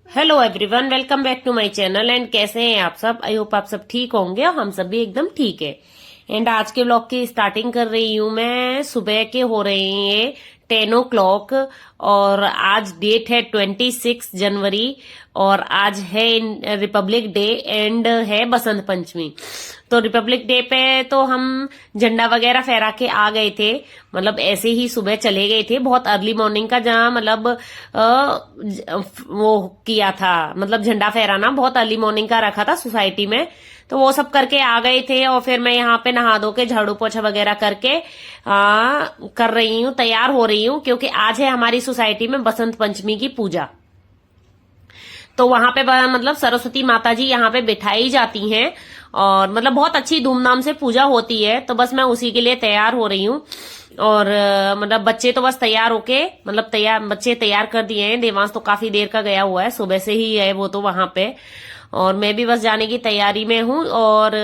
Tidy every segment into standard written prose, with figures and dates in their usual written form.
Hello everyone, welcome back to my channel. And कैसे हैं आप सब? आई होप आप सब ठीक होंगे और हम सब भी एकदम ठीक है। एंड आज के व्लॉग की स्टार्टिंग कर रही हूँ मैं। सुबह के हो रहे हैं 10 o'clock और आज डेट है 26 जनवरी और आज है रिपब्लिक डे एंड है बसंत पंचमी। तो रिपब्लिक डे पे तो हम झंडा वगैरह फहरा के आ गए थे, मतलब ऐसे ही सुबह चले गए थे बहुत अर्ली मॉर्निंग का, जहाँ मतलब वो किया था, मतलब झंडा फहराना बहुत अर्ली मॉर्निंग का रखा था सोसाइटी में। तो वो सब करके आ गए थे और फिर मैं यहाँ पे नहा धो के झाड़ू पोछा वगैरह करके कर रही हूँ, तैयार हो रही हूँ, क्योंकि आज है हमारी सोसाइटी में बसंत पंचमी की पूजा। तो वहां पे मतलब सरस्वती माता जी यहाँ पे बिठाई जाती हैं और मतलब बहुत अच्छी धूमधाम से पूजा होती है। तो बस मैं उसी के लिए तैयार हो रही हूँ और मतलब बच्चे तो बस तैयार होके मतलब बच्चे तैयार कर दिए हैं। देवांश तो काफी देर का गया हुआ है, सुबह से ही है वो तो वहां पे, और मैं भी बस जाने की तैयारी में हूँ। और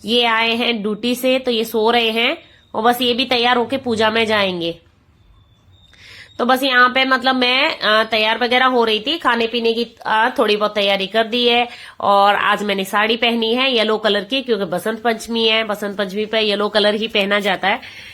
ये आए हैं ड्यूटी से तो ये सो रहे हैं और बस ये भी तैयार होके पूजा में जाएंगे। तो बस यहाँ पे मतलब मैं तैयार वगैरह हो रही थी, खाने पीने की थोड़ी बहुत तैयारी कर दी है। और आज मैंने साड़ी पहनी है येलो कलर की, क्योंकि बसंत पंचमी है, बसंत पंचमी पे येलो कलर ही पहना जाता है।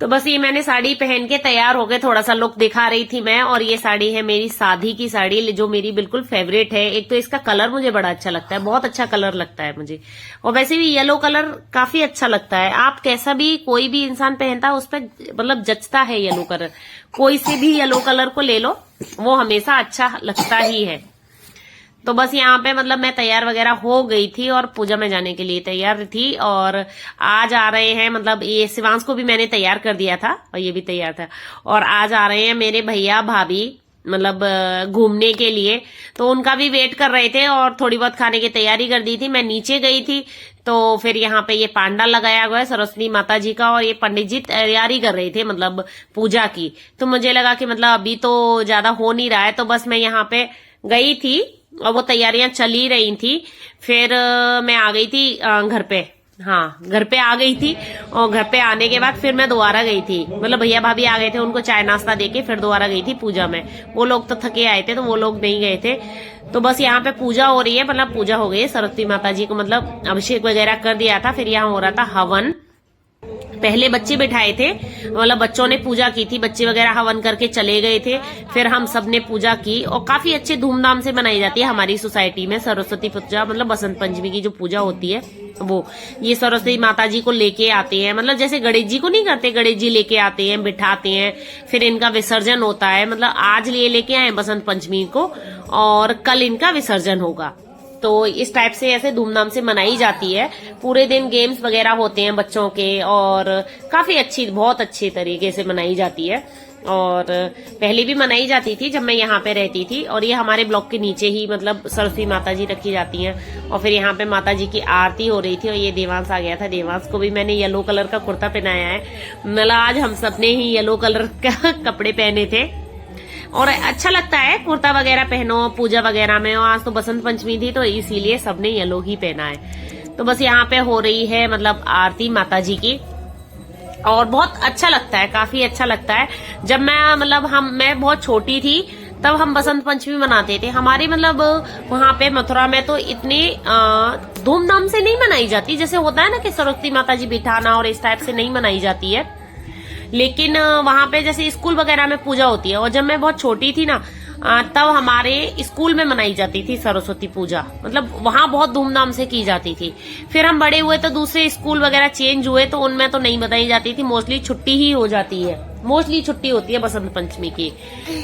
तो बस ये मैंने साड़ी पहन के तैयार हो गए, थोड़ा सा लुक दिखा रही थी मैं। और ये साड़ी है मेरी शादी की साड़ी, जो मेरी बिल्कुल फेवरेट है। एक तो इसका कलर मुझे बड़ा अच्छा लगता है, बहुत अच्छा कलर लगता है मुझे, और वैसे भी येलो कलर काफी अच्छा लगता है। आप कैसा भी कोई भी इंसान पहनता है उस पर मतलब जचता है येलो कलर। कोई से भी येलो कलर को ले लो, वो हमेशा अच्छा लगता ही है। तो बस यहाँ पे मतलब मैं तैयार वगैरह हो गई थी और पूजा में जाने के लिए तैयार थी। और आज आ रहे हैं, मतलब ये शिवांश को भी मैंने तैयार कर दिया था और ये भी तैयार था। और आज आ रहे हैं मेरे भैया भाभी, मतलब घूमने के लिए। तो उनका भी वेट कर रहे थे और थोड़ी बहुत खाने की तैयारी कर दी थी। मैं नीचे गई थी तो फिर यहाँ पे ये पांडाल लगाया हुआ है सरस्वती माता जी का, और ये पंडित जी तैयारी कर रहे थे मतलब पूजा की। तो मुझे लगा कि मतलब अभी तो ज्यादा हो नहीं रहा है, तो बस मैं यहाँ पे गई थी और वो तैयारियां चल ही रही थी। फिर मैं आ गई थी घर पे। हाँ, घर पे आ गई थी और घर पे आने के बाद फिर मैं दोबारा गई थी, मतलब भैया भाभी आ गए थे, उनको चाय नाश्ता देके फिर दोबारा गई थी पूजा में। वो लोग तो थके आए थे तो वो लोग नहीं गए थे। तो बस यहाँ पे पूजा हो रही है, मतलब पूजा हो गई है सरस्वती माता जी को, मतलब अभिषेक वगैरह कर दिया था। फिर यहाँ हो रहा था हवन। पहले बच्चे बिठाए थे, मतलब बच्चों ने पूजा की थी, बच्चे वगैरह हवन करके चले गए थे। फिर हम सब ने पूजा की और काफी अच्छे धूमधाम से मनाई जाती है हमारी सोसाइटी में सरस्वती पूजा, मतलब बसंत पंचमी की जो पूजा होती है वो। ये सरस्वती माता जी को लेके आते हैं, मतलब जैसे गणेश जी को नहीं करते, गणेश जी लेके आते हैं, बिठाते हैं, फिर इनका विसर्जन होता है। मतलब आज ये लेके आए बसंत पंचमी को और कल इनका विसर्जन होगा। तो इस टाइप से ऐसे धूमधाम से मनाई जाती है। पूरे दिन गेम्स वगैरह होते हैं बच्चों के और काफी अच्छी, बहुत अच्छी तरीके से मनाई जाती है। और पहले भी मनाई जाती थी जब मैं यहाँ पे रहती थी। और ये हमारे ब्लॉक के नीचे ही मतलब सरस्वती माता जी रखी जाती हैं। और फिर यहाँ पे माता जी की आरती हो रही थी और ये देवांश आ गया था। देवांश को भी मैंने येलो कलर का कुर्ता पहनाया है, मतलब आज हम सबने ही येलो कलर का कपड़े पहने थे और अच्छा लगता है कुर्ता वगैरह पहनो पूजा वगैरह में। और आज तो बसंत पंचमी थी तो इसीलिए सबने येलो ही पहना है। तो बस यहाँ पे हो रही है मतलब आरती माता जी की और बहुत अच्छा लगता है, काफी अच्छा लगता है। जब मैं बहुत छोटी थी तब हम बसंत पंचमी मनाते थे। हमारे मतलब वहां पे मथुरा में तो इतनी धूमधाम से नहीं मनाई जाती, जैसे होता है ना कि सरस्वती माता जी बिठाना और इस टाइप से नहीं मनाई जाती है। लेकिन वहां पे जैसे स्कूल वगैरह में पूजा होती है, और जब मैं बहुत छोटी थी ना तब हमारे स्कूल में मनाई जाती थी सरस्वती पूजा, मतलब वहां बहुत धूमधाम से की जाती थी। फिर हम बड़े हुए तो दूसरे स्कूल वगैरह चेंज हुए तो उनमें तो नहीं मनाई जाती थी, मोस्टली छुट्टी ही हो जाती है, मोस्टली छुट्टी होती है बसंत पंचमी की।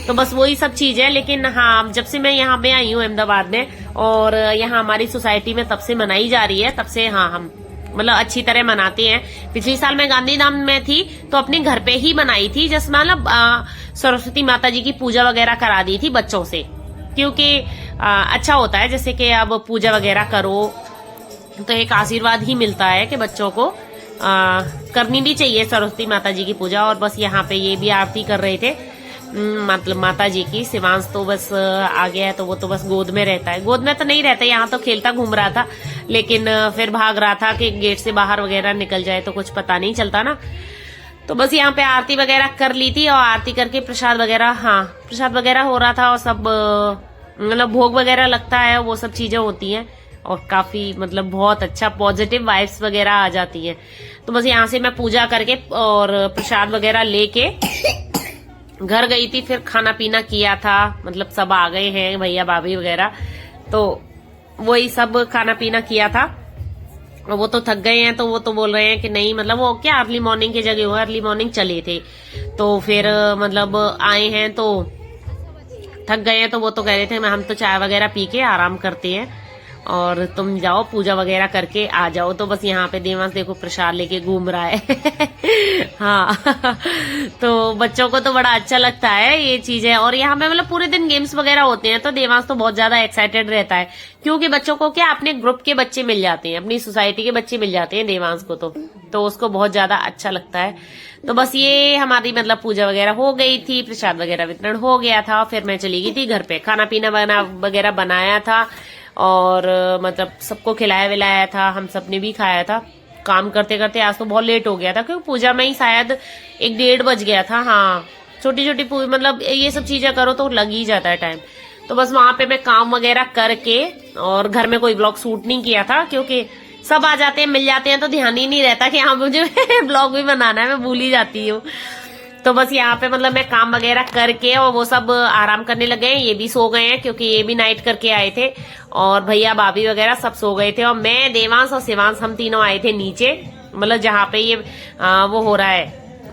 तो बस वही सब चीज है। लेकिन हाँ, जब से मैं यहाँ पे आई हूँ अहमदाबाद में और यहाँ हमारी सोसाइटी में तब से मनाई जा रही है, तब से हाँ हम मतलब अच्छी तरह मनाते हैं। पिछले साल मैं गांधीधाम में थी तो अपने घर पे ही मनाई थी, जैसे मतलब सरस्वती माता जी की पूजा वगैरह करा दी थी बच्चों से, क्योंकि अच्छा होता है जैसे कि अब पूजा वगैरह करो तो एक आशीर्वाद ही मिलता है कि बच्चों को करनी भी चाहिए सरस्वती माता जी की पूजा। और बस यहाँ पे ये भी आरती कर रहे थे मतलब माता जी की। शिवांश तो बस आ गया है तो वो तो बस गोद में रहता है, गोद में तो नहीं रहता, यहाँ तो खेलता घूम रहा था, लेकिन फिर भाग रहा था कि गेट से बाहर वगैरह निकल जाए तो कुछ पता नहीं चलता ना। तो बस यहाँ पे आरती वगैरह कर ली थी और आरती करके प्रसाद वगैरह, हाँ प्रसाद वगैरह हो रहा था और सब मतलब भोग वगैरह लगता है, वो सब चीजें होती हैं और काफी मतलब बहुत अच्छा पॉजिटिव वाइब्स वगैरह आ जाती हैं। तो बस यहाँ से मैं पूजा करके और प्रसाद वगैरह लेके घर गई थी। फिर खाना पीना किया था, मतलब सब आ गए हैं भैया भाभी वगैरह, तो वही सब खाना पीना किया था। वो तो थक गए हैं, तो वो तो बोल रहे हैं कि नहीं, मतलब वो क्या अर्ली मॉर्निंग की जगह हुआ, अर्ली मॉर्निंग चले थे तो फिर मतलब आए हैं तो थक गए हैं, तो वो तो कह रहे थे हम तो चाय वगैरह पी के आराम करते हैं और तुम जाओ पूजा वगैरह करके आ जाओ। तो बस यहाँ पे देवांश देखो प्रसाद लेके घूम रहा है हाँ तो बच्चों को तो बड़ा अच्छा लगता है ये चीजें। और यहाँ पे मतलब पूरे दिन गेम्स वगैरह होते हैं, तो देवांश तो बहुत ज्यादा एक्साइटेड रहता है, क्योंकि बच्चों को क्या अपने ग्रुप के बच्चे मिल जाते हैं, अपनी सोसाइटी के बच्चे मिल जाते हैं देवांश को, तो उसको बहुत ज्यादा अच्छा लगता है। तो बस ये हमारी मतलब पूजा वगैरह हो गई थी, प्रसाद वगैरह वितरण हो गया था, फिर मैं चली गई थी घर पे। खाना पीना वगैरह बनाया था और मतलब सबको खिलाया विलाया था, हम सबने भी खाया था। काम करते करते आज तो बहुत लेट हो गया था, क्योंकि पूजा में ही शायद 1-1:30 बज गया था। हाँ, छोटी छोटी मतलब ये सब चीजें करो तो लग ही जाता है टाइम। तो बस वहां पे मैं काम वगैरह करके, और घर में कोई ब्लॉग शूट नहीं किया था, क्योंकि सब आ जाते हैं, मिल जाते हैं, तो ध्यान ही नहीं रहता कि हाँ मुझे ब्लॉग भी बनाना है, मैं भूल ही जाती हूँ। तो बस यहाँ पे मतलब मैं काम वगैरह करके और वो सब आराम करने लगे हैं। ये भी सो गए हैं क्योंकि ये भी नाइट करके आए थे, और भैया भाभी वगैरह सब सो गए थे, और मैं देवांश और शिवांश हम तीनों आए थे नीचे, मतलब जहाँ पे ये वो हो रहा है,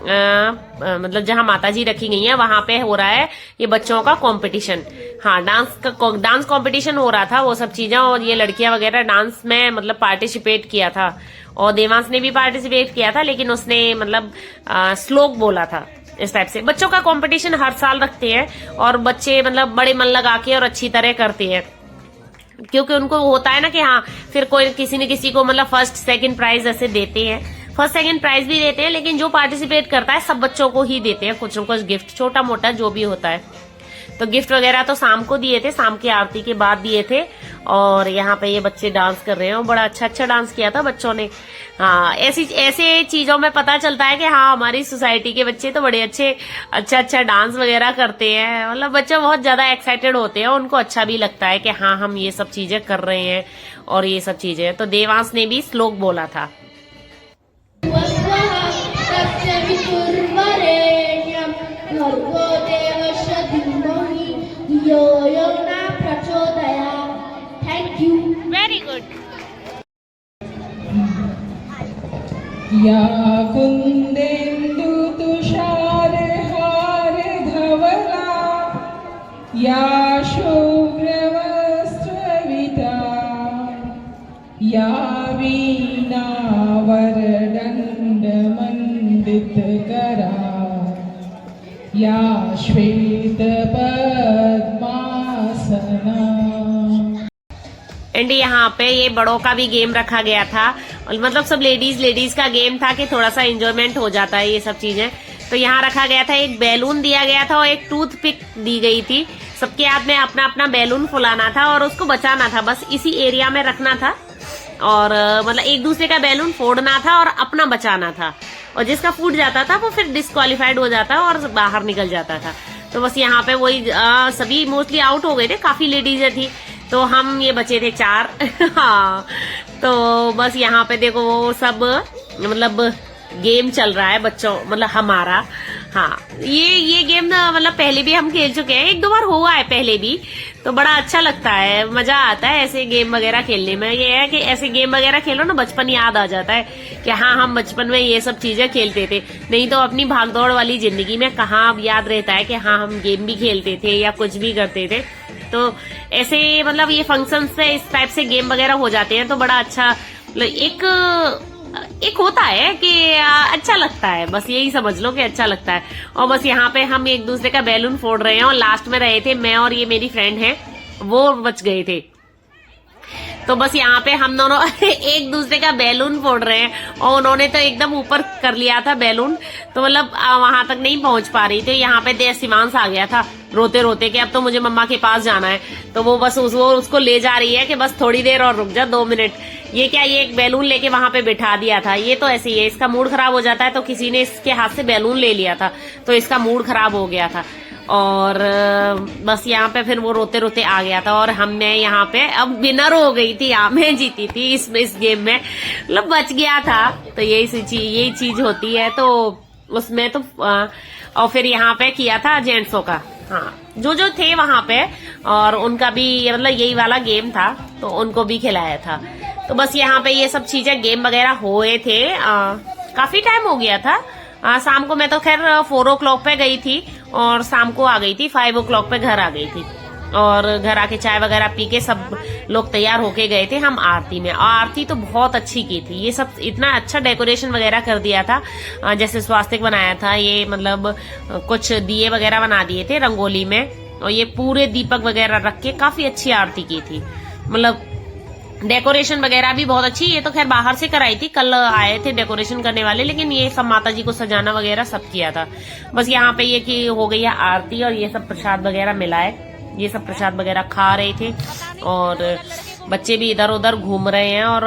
मतलब जहाँ माता जी रखी गई है वहां पे हो रहा है ये बच्चों का कंपटीशन। हाँ, डांस कंपटीशन हो रहा था, वो सब चीजें, और ये लड़कियां वगैरह डांस में मतलब पार्टिसिपेट किया था, और देवांश ने भी पार्टिसिपेट किया था, लेकिन उसने मतलब श्लोक बोला था। इस टाइप से बच्चों का कंपटीशन हर साल रखते हैं, और बच्चे मतलब बड़े मन लगा के और अच्छी तरह करते हैं, क्योंकि उनको होता है ना कि हाँ फिर कोई किसी न किसी को मतलब फर्स्ट सेकंड प्राइज ऐसे देते हैं। फर्स्ट सेकंड प्राइज भी देते हैं, लेकिन जो पार्टिसिपेट करता है सब बच्चों को ही देते हैं कुछ न कुछ गिफ्ट, छोटा मोटा जो भी होता है। तो गिफ्ट वगैरह तो शाम को दिए थे, शाम की आरती के बाद दिए थे। और यहाँ पे ये बच्चे डांस कर रहे हैं, और बड़ा अच्छा डांस किया था बच्चों ने। हाँ, ऐसे चीजों में पता चलता है कि हाँ हमारी सोसाइटी के बच्चे तो बड़े अच्छा डांस वगैरह करते हैं। मतलब बच्चे बहुत ज्यादा एक्साइटेड होते हैं, उनको अच्छा भी लगता है कि हाँ हम ये सब चीजें कर रहे हैं और ये सब चीजें। तो देवांश ने भी श्लोक बोला था। Very good. या कुंदेन्दु तुषार हार धवला, या शुभ्र वस्त्रविता, या वीणा वरदण्ड मंडित करा, या श्वेत पद्मासना। एंड यहाँ पे ये बड़ों का भी गेम रखा गया था, और मतलब सब लेडीज का गेम था कि थोड़ा सा एंजॉयमेंट हो जाता है ये सब चीजें। तो यहाँ रखा गया था, एक बैलून दिया गया था और एक टूथपिक दी गई थी। सबके हाथ में अपना अपना बैलून फुलाना था और उसको बचाना था, बस इसी एरिया में रखना था, और मतलब एक दूसरे का बैलून फोड़ना था और अपना बचाना था, और जिसका फूट जाता था वो फिर डिस्क्वालीफाइड हो जाता और बाहर निकल जाता था। तो बस यहाँ पे वही सभी मोस्टली आउट हो गए थे, काफी लेडीजें थी, तो हम ये बचे थे 4 हाँ, तो बस यहाँ पे देखो वो सब मतलब गेम चल रहा है बच्चों, मतलब हमारा। हाँ, ये गेम ना मतलब पहले भी हम खेल चुके हैं, 1-2 बार हुआ है पहले भी, तो बड़ा अच्छा लगता है, मजा आता है ऐसे गेम वगैरह खेलने में। ये है कि ऐसे गेम वगैरह खेलो ना, बचपन याद आ जाता है कि हाँ हम बचपन में ये सब चीजें खेलते थे। नहीं तो अपनी भागदौड़ वाली जिंदगी में कहाँ अब याद रहता है कि हाँ हम गेम भी खेलते थे या कुछ भी करते थे। तो ऐसे मतलब ये फंक्शन से इस टाइप से गेम वगैरह हो जाते हैं, तो बड़ा अच्छा एक होता है कि अच्छा लगता है, बस यही समझ लो कि अच्छा लगता है। और बस यहाँ पे हम एक दूसरे का बैलून फोड़ रहे हैं, और लास्ट में रहे थे मैं और ये मेरी फ्रेंड है, वो बच गए थे। तो बस यहाँ पे हम दोनों एक दूसरे का बैलून फोड़ रहे हैं, और उन्होंने तो एकदम ऊपर कर लिया था बैलून, तो मतलब वहां तक नहीं पहुंच पा रही थी। यहाँ पे शिवांश आ गया था रोते रोते कि अब तो मुझे मम्मा के पास जाना है, तो वो बस उसको ले जा रही है कि बस थोड़ी देर और रुक जा, 2 मिनट। ये क्या, ये एक बैलून लेके वहां पे बिठा दिया था। ये तो ऐसे ही है, इसका मूड खराब हो जाता है, तो किसी ने इसके हाथ से बैलून ले लिया था, तो इसका मूड खराब हो गया था। और बस यहाँ पे फिर वो रोते रोते आ गया था और हमने यहाँ पे अब विनर हो गई थी, मैं जीती थी इस गेम में, मतलब बच गया था। तो यही चीज होती है। तो उसमें तो और फिर यहाँ पे किया था जेंट्सों का, हाँ जो थे वहां पे, और उनका भी मतलब यही वाला गेम था तो उनको भी खिलाया था। तो बस यहाँ पे ये सब चीजें गेम वगैरह हुए थे। काफी टाइम हो गया था। शाम को मैं तो खैर 4 o'clock पे गई थी और शाम को आ गई थी 5 o'clock पे घर आ गई थी। और घर आके चाय वगैरह पी के सब लोग तैयार होके गए थे हम आरती में। और आरती तो बहुत अच्छी की थी, ये सब इतना अच्छा डेकोरेशन वगैरह कर दिया था। जैसे स्वास्तिक बनाया था, ये मतलब कुछ दिए वगैरह बना दिए थे रंगोली में, और ये पूरे दीपक वगैरह रख के काफी अच्छी आरती की थी। मतलब डेकोरेशन वगैरह भी बहुत अच्छी। ये तो खैर बाहर से कराई थी, कल आए थे डेकोरेशन करने वाले, लेकिन ये सब माता जी को सजाना वगैरह सब किया था। बस यहाँ पे ये कि हो गई है आरती और ये सब प्रसाद वगैरह मिला है, ये सब प्रसाद वगैरह खा रहे थे और बच्चे भी इधर उधर घूम रहे हैं। और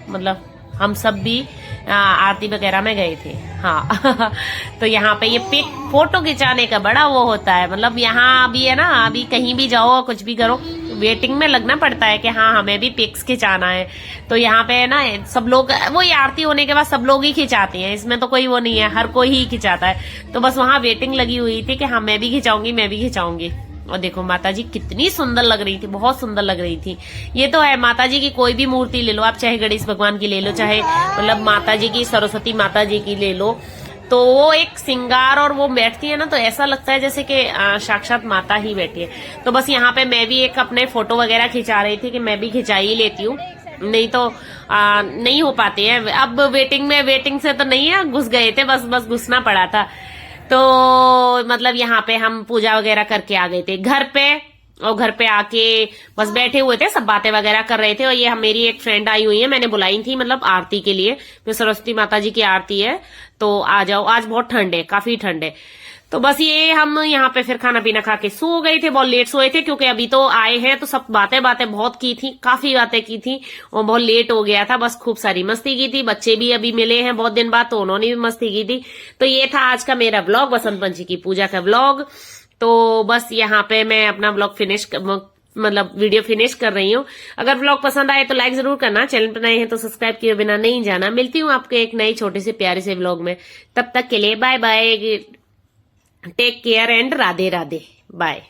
मतलब हम सब भी आरती वगैरह में गए थे। हाँ तो यहाँ पे ये पिक फोटो खिंचाने का बड़ा वो होता है। मतलब यहाँ भी है ना, अभी कहीं भी जाओ कुछ भी करो, वेटिंग में लगना पड़ता है कि हाँ हमें भी पिक्स खिंचाना है। तो यहाँ पे है ना सब लोग, वो आरती होने के बाद सब लोग ही खिंचाते हैं, इसमें तो कोई वो नहीं है, हर कोई ही खिंचाता है। तो बस वहां वेटिंग लगी हुई थी कि हाँ मैं भी खिंचाऊंगी, मैं भी खिंचाऊंगी। और देखो माता जी कितनी सुंदर लग रही थी, बहुत सुंदर लग रही थी। ये तो है माता जी की कोई भी मूर्ति ले लो आप, चाहे गणेश भगवान की ले लो, चाहे मतलब माता जी की, सरस्वती माता जी की ले लो, तो वो एक सिंगार और वो बैठती है ना तो ऐसा लगता है जैसे कि साक्षात माता ही बैठी है। तो बस यहाँ पे मैं भी एक अपने फोटो वगैरह खिंचा रही थी कि मैं भी खिंचा ही लेती हूँ, नहीं तो नहीं हो पाते हैं। अब वेटिंग से तो नहीं है, घुस गए थे, बस घुसना पड़ा था। तो मतलब यहाँ पे हम पूजा वगैरह करके आ गए थे घर पे, और घर पे आके बस बैठे हुए थे, सब बातें वगैरह कर रहे थे। और ये मेरी एक फ्रेंड आई हुई है, मैंने बुलाई थी मतलब आरती के लिए, तो सरस्वती माता जी की आरती है तो आ जाओ, आज बहुत ठंड है, काफी ठंड है। तो बस ये हम यहाँ पे फिर खाना पीना खा के सो गए थे, बहुत लेट सोए थे क्योंकि अभी तो आए हैं। तो सब बातें बहुत की थी, काफी बातें की थी और बहुत लेट हो गया था। बस खूब सारी मस्ती की थी, बच्चे भी अभी मिले हैं बहुत दिन बाद तो उन्होंने भी मस्ती की थी। तो ये था आज का मेरा व्लॉग, बसंत पंचमी की पूजा का व्लॉग। तो बस यहाँ पे मैं अपना व्लॉग मतलब वीडियो फिनिश कर रही हूँ। अगर व्लॉग पसंद आए तो लाइक जरूर करना, चैनल पर नए हैं तो सब्सक्राइब किए बिना नहीं जाना। मिलती हूँ आपके एक नई छोटे से प्यारे से व्लॉग में, तब तक के लिए bye bye, take care and Radhe Radhe, bye.